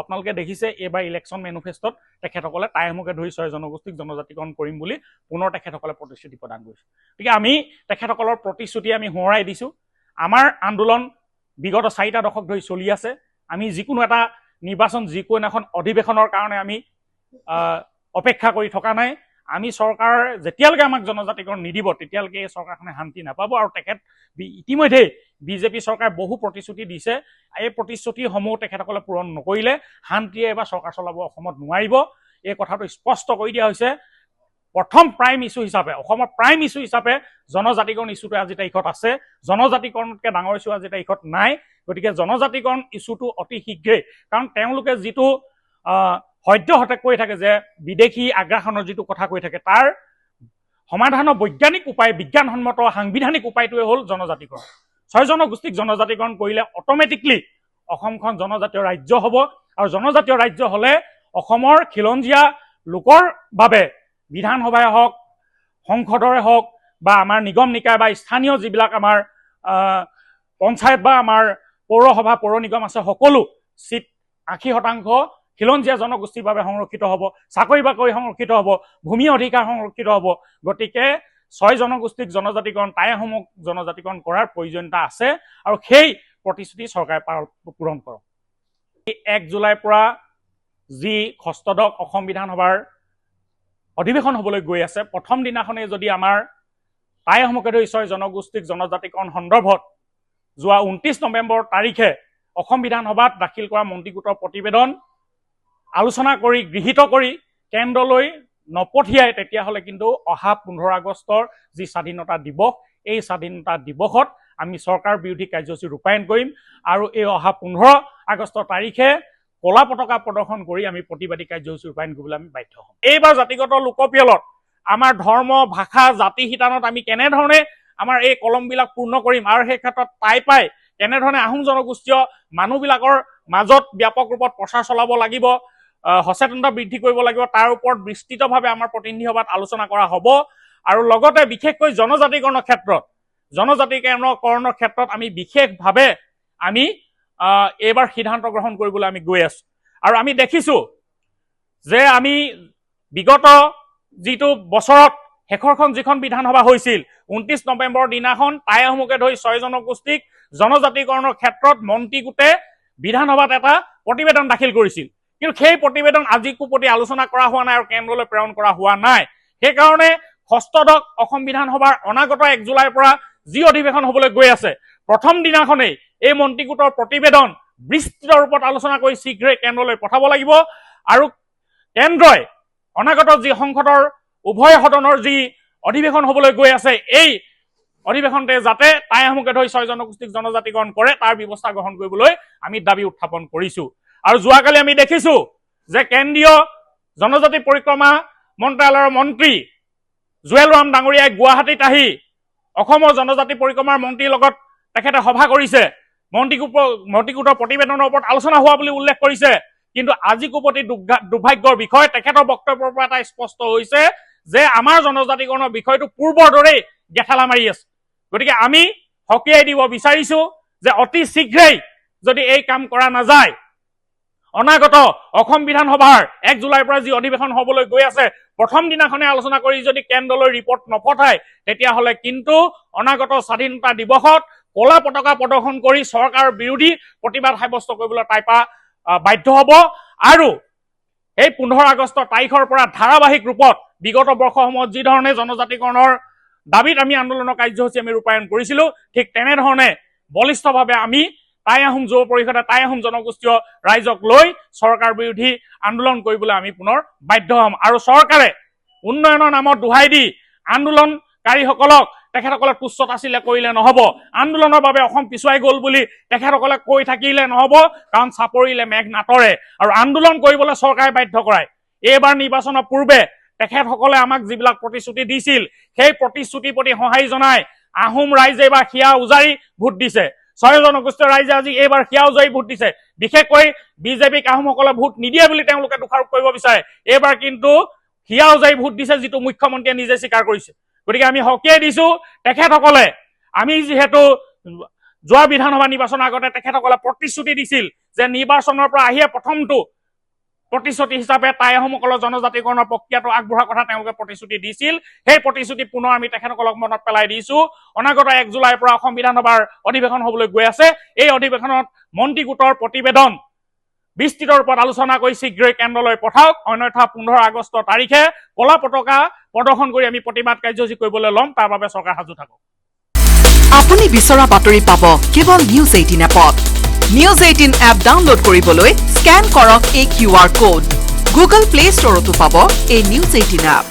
আপোনালোকে দেখিছে এইবাৰ ইলেকশ্যন মেনিফেষ্টত তেখেতসকলে টাইসমূহকে ধৰি 6 জনগোষ্ঠীক জনজাতিকৰণ কৰিম বুলি পুনৰ তেখেতসকলে প্ৰতিশ্ৰুতি প্ৰদান কৰিছে। গতিকে আমি তেখেতসকলৰ প্ৰতিশ্ৰুতি আমি সোঁৱৰাই দিছোঁ। আমাৰ আন্দোলন বিগত 4টা দশক ধৰি চলি আছে। আমি যিকোনো এটা নিৰ্বাচন, যিকোনো এখন অধিৱেশনৰ কাৰণে আমি অপেক্ষা কৰি থকা নাই। আমি চৰকাৰ যেতিয়ালৈকে আমাক জনজাতিকৰণ নিদিব তেতিয়ালৈকে এই চৰকাৰখনে শান্তি নাপাব। আৰু তেখেত ইতিমধ্যেই বিজেপি চৰকাৰে বহু প্ৰতিশ্ৰুতি দিছে। এই প্ৰতিশ্ৰুতিসমূহ তেখেতসকলে পূৰণ নকৰিলে শান্তিয়ে এবাৰ চৰকাৰ চলাব অসমত নোৱাৰিব। এই কথাটো স্পষ্ট কৰি দিয়া হৈছে। প্ৰথম প্ৰাইম ইছ্যু হিচাপে, অসমৰ প্ৰাইম ইছ্যু হিচাপে জনজাতিকৰণ ইছ্যুটো আজি তাৰিখত আছে। জনজাতিকৰণতকৈ ডাঙৰ ইছ্যু আজি তাৰিখত নাই। গতিকে জনজাতিকৰণ ইছ্যুটো অতি শীঘ্ৰেই, কাৰণ তেওঁলোকে যিটো সদ্যহতে কৈ থাকে যে বিদেশী আগ্ৰাসনৰ যিটো কথা কৈ থাকে, তাৰ সমাধানৰ বৈজ্ঞানিক উপায়, বিজ্ঞানসন্মত সাংবিধানিক উপায়টোৱে হ'ল জনজাতিকৰণ। 6 জনগোষ্ঠীক জনজাতিকৰণ কৰিলে অট'মেটিকলি অসমখন জনজাতীয় ৰাজ্য হ'ব। আৰু জনজাতীয় ৰাজ্য হ'লে অসমৰ খিলঞ্জীয়া লোকৰ বাবে বিধানসভাই হওক, সংসদৰে হওক, বা আমাৰ নিগম নিকায় বা স্থানীয় যিবিলাক আমাৰ পঞ্চায়ত বা আমাৰ পৌৰসভা, পৌৰ নিগম আছে, সকলো চিট 80% খিলঞ্জীয়া জনগোষ্ঠীৰ বাবে সংৰক্ষিত হ'ব। চাকৰি বাকৰি সংৰক্ষিত হ'ব, ভূমি অধিকাৰ সংৰক্ষিত হ'ব। গতিকে 6 জনগোষ্ঠীক জনজাতিকৰণ, টাইসমূহক জনজাতিকৰণ কৰাৰ প্ৰয়োজনীয়তা আছে। আৰু সেই প্ৰতিশ্ৰুতি চৰকাৰে পূৰণ কৰক। 1 জুলাইৰ পৰা যি ষষ্ঠদশ অসম বিধানসভাৰ অধিৱেশন হ'বলৈ গৈ আছে, প্ৰথম দিনাখনেই যদি আমাৰ টাইসমূহকে ধৰি 6 জনগোষ্ঠীক জনজাতিকৰণ সন্দৰ্ভত যোৱা 29 নৱেম্বৰ তাৰিখে অসম বিধানসভাত দাখিল কৰা মন্ত্ৰী গোটৰ প্ৰতিবেদন আলোচনা কৰি গৃহীত কৰি কেন্দ্ৰলৈ নপঠিয়াই, তেতিয়াহ'লে কিন্তু অহা 15 আগষ্টৰ যি স্বাধীনতা দিৱস, এই স্বাধীনতা দিৱসত আমি চৰকাৰ বিৰোধী কাৰ্যসূচী ৰূপায়ণ কৰিম। আৰু এই অহা 15 আগষ্ট তাৰিখে কলা পতাকা প্ৰদৰ্শন কৰি আমি প্ৰতিবাদী কাৰ্যসূচী ৰূপায়ণ কৰিবলৈ আমি বাধ্য হ'ম। এইবাৰ জাতিগত লোকপিয়লত আমাৰ ধৰ্ম, ভাষা, জাতি শিতানত আমি কেনেধৰণে আমাৰ এই কলমবিলাক পূৰ্ণ কৰিম, আৰু সেই ক্ষেত্ৰত পাই কেনেধৰণে আহোম জনগোষ্ঠীয় মানুহবিলাকৰ মাজত ব্যাপক ৰূপত প্ৰচাৰ চলাব লাগিব, সচেতনতা বৃদ্ধি কৰিব লাগিব, তাৰ ওপৰত বিস্তৃতভাৱে আমাৰ প্ৰতিনিধি সভাত আলোচনা কৰা হ'ব। আৰু লগতে বিশেষকৈ জনজাতিকৰণৰ ক্ষেত্ৰত আমি বিশেষভাৱে আমি এইবাৰ সিদ্ধান্ত গ্ৰহণ কৰিবলৈ আমি গৈ আছো। আৰু আমি দেখিছোঁ যে আমি বিগত যিটো বছৰত শেষৰখন যিখন বিধানসভা হৈছিল, 29 নৱেম্বৰৰ দিনাখন টাইসমূহকে ধৰি 6 জনগোষ্ঠীক জনজাতিকৰণৰ ক্ষেত্ৰত মন্ত্ৰী গোটে বিধানসভাত এটা প্ৰতিবেদন দাখিল কৰিছিল। কিন্তু সেই প্ৰতিবেদন আজিকো প্ৰতি আলোচনা কৰা হোৱা নাই আৰু কেন্দ্ৰলৈ প্ৰেৰণ কৰা হোৱা নাই। সেইকাৰণে ষষ্ঠদশ অসম বিধানসভাৰ অনাগত 1 জুলাইৰ পৰা যি অধিৱেশন হ'বলৈ গৈ আছে, প্ৰথম দিনাখনেই এই মন্ত্ৰী গোটৰ প্ৰতিবেদন বিস্তৃত ৰূপত আলোচনা কৰি শীঘ্ৰেই কেন্দ্ৰলৈ পঠাব লাগিব। আৰু কেন্দ্ৰই অনাগত যি সংসদৰ উভয় সদনৰ যি অধিৱেশন হ'বলৈ গৈ আছে, এই অধিৱেশনতে যাতে টাইসমূহকে ধৰি 6 জনগোষ্ঠীক জনজাতিকৰণ কৰে তাৰ ব্যৱস্থা গ্ৰহণ কৰিবলৈ আমি দাবী উত্থাপন কৰিছো। আৰু যোৱাকালি আমি দেখিছো যে কেন্দ্ৰীয় জনজাতি পৰিক্ৰমা মন্ত্ৰালয়ৰ মন্ত্ৰী জুৱেল ৰাম ডাঙৰীয়াই গুৱাহাটীত আহি অসমৰ জনজাতি পৰিক্ৰমাৰ মন্ত্ৰীৰ লগত তেখেতে সভা কৰিছে, মন্ত্ৰী গোটৰ প্ৰতিবেদনৰ ওপৰত আলোচনা হোৱা বুলি উল্লেখ কৰিছে। কিন্তু আজিকো প্ৰতি দুৰ্ভাগ্যৰ বিষয়, তেখেতৰ বক্তব্যৰ পৰা এটা স্পষ্ট হৈছে যে আমাৰ জনজাতিকৰণৰ বিষয়টো পূৰ্বৰ দৰেই গেঠালা মাৰি আছে। গতিকে আমি সকীয়াই দিব বিচাৰিছো যে অতি শীঘ্ৰেই যদি এই কাম কৰা নাযায়, অনাগত অসম বিধানসভাৰ 1 জুলাইৰ পৰা যি অধিৱেশন হ'বলৈ গৈ আছে, প্ৰথম দিনাখনে আলোচনা কৰি যদি কেন্দ্ৰলৈ ৰিপৰ্ট নপঠায়, তেতিয়াহ'লে কিন্তু অনাগত স্বাধীনতা দিৱসত কলা পতাকা প্ৰদৰ্শন কৰি চৰকাৰ বিৰোধী প্ৰতিবাদ সাব্যস্ত কৰিবলৈ টাইপা বাধ্য হ'ব। আৰু এই 15 আগষ্ট তাৰিখৰ পৰা ধাৰাবাহিক ৰূপত বিগত বৰ্ষসমূহত যি ধৰণে জনজাতিকৰণৰ দাবীত আমি আন্দোলনৰ কাৰ্যসূচী আমি ৰূপায়ণ কৰিছিলো, ঠিক তেনেধৰণে বলিষ্ঠভাৱে আমি টাই আহোম যুৱ পৰিষদে টাই আহোম জনগোষ্ঠীয় ৰাইজক লৈ চৰকাৰ বিৰোধী আন্দোলন কৰিবলৈ আমি পুনৰ বাধ্য হ'ম। আৰু চৰকাৰে উন্নয়নৰ নামত দোহাই দি আন্দোলনকাৰীসকলক তেখেতসকলে তুচ্ছ তাছিল্য কৰিলে নহ'ব, আন্দোলনৰ বাবে অসম পিছুৱাই গ'ল বুলি তেখেতসকলে কৈ থাকিলে নহ'ব, কাৰণ চাপৰিলে মেঘ নাটৰে। আৰু আন্দোলন কৰিবলৈ চৰকাৰে বাধ্য কৰায়। এইবাৰ নিৰ্বাচনৰ পূৰ্বে তেখেতসকলে আমাক যিবিলাক প্ৰতিশ্ৰুতি দিছিল, সেই প্ৰতিশ্ৰুতিৰ প্ৰতি সঁহাৰি জনাই আহোম ৰাইজে এইবাৰ হিয়া উজাৰি ভোট দিছে। 6 জনগোষ্ঠীয় ৰাইজে আজি এইবাৰ হিয়া উজাৰি ভোট দিছে। বিশেষকৈ বিজেপিক আহোমসকলে ভোট নিদিয়ে বুলি তেওঁলোকে দোষাৰোপ কৰিব বিচাৰে। এইবাৰ কিন্তু হিয়া উজাৰি ভোট দিছে, যিটো মুখ্যমন্ত্ৰীয়ে নিজে স্বীকাৰ কৰিছে। গতিকে আমি সকীয়াই দিছো, তেখেতসকলে আমি যিহেতু যোৱা বিধানসভা নিৰ্বাচনৰ আগতে তেখেতসকলে প্ৰতিশ্ৰুতি দিছিল যে নিৰ্বাচনৰ পৰা আহিয়ে প্ৰথমটো প্ৰতিশ্ৰুতি হিচাপে টাই আহোমসকলৰ জনজাতিকৰণৰ প্ৰক্ৰিয়াটো আগবঢ়াৰ কথা তেওঁলোকে প্ৰতিশ্ৰুতি দিছিল সেই প্ৰতিশ্ৰুতি পুনৰ আমি তেখেতসকলক মনত পেলাই দিছো অনাগত 1 জুলাইৰ পৰা অসম বিধানসভাৰ অধিৱেশন হ'বলৈ গৈ আছে এই অধিৱেশনত মন্ত্ৰী গোটৰ প্ৰতিবেদন বিস্তৃত ৰূপত আলোচনা কৰি শীঘ্ৰেই কেন্দ্ৰলৈ পঠাওক অন্যথা 15 আগষ্ট তাৰিখে কলা পতাকা প্ৰদৰ্শন কৰি আমি প্ৰতিবাদ কাৰ্যসূচী কৰিবলৈ ল'ম তাৰ বাবে চৰকাৰ সাজু থাকক আপুনি বিচৰা বাতৰি পাব কেৱল নিউজ 18 এপত নিউজ 18 এপ ডাউনলোড কৰিবলৈ স্ক্যান কৰক এই QR কোড গুগল প্লে ষ্টৰতো পাব এই নিউজ 18 এপ